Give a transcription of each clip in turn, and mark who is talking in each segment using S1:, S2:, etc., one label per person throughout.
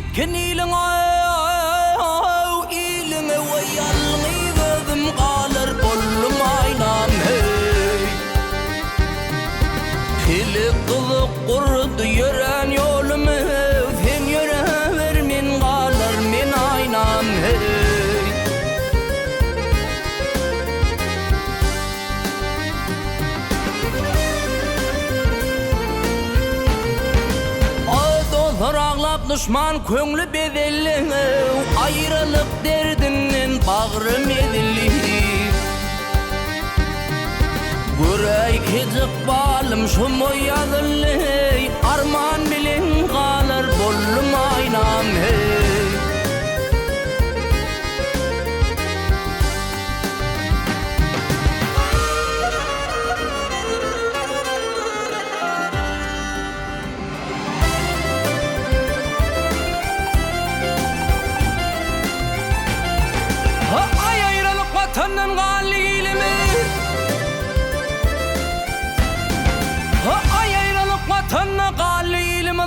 S1: gitken iline iline ve yalnızım kalır bollum aynam hey. Pili kılık kurdu yören yolumu sen yörever min kalır min aynam hey. Ağlap düşman köngli bedelli ayrılık derdinin bağrım edilli Gürey kecik balım şumu yazılı arman bilen kalır bollum aynam hey. Ay ayrılık vatanın galilimi Ay ayrılık vatanın galilimi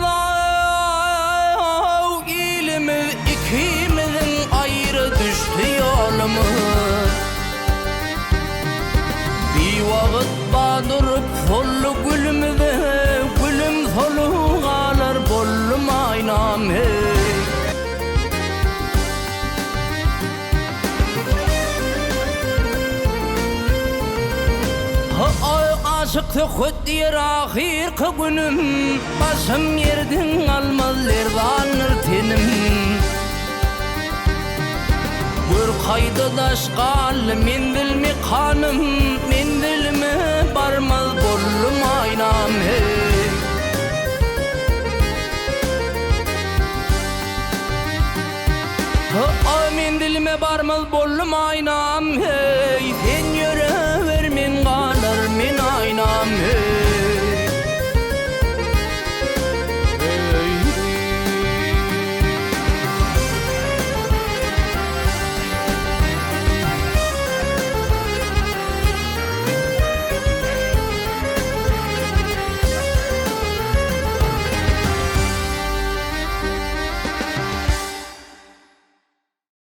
S1: ilimi ikimizin ayrı düştü yolumuz Bir vakit bağdırıp sollu gülümüze gülüm solu kalır bollum aynam hey. Aşıktı hüddiyer ahirki günüm Başım yerden almaz lerdanır tenim Bir kaydı daşkal mendilmi kanım Mendilme barmaz bollum aynam hey. Mendilme barmaz bollum aynam hey. Sen yörever min kalır min aynam hey.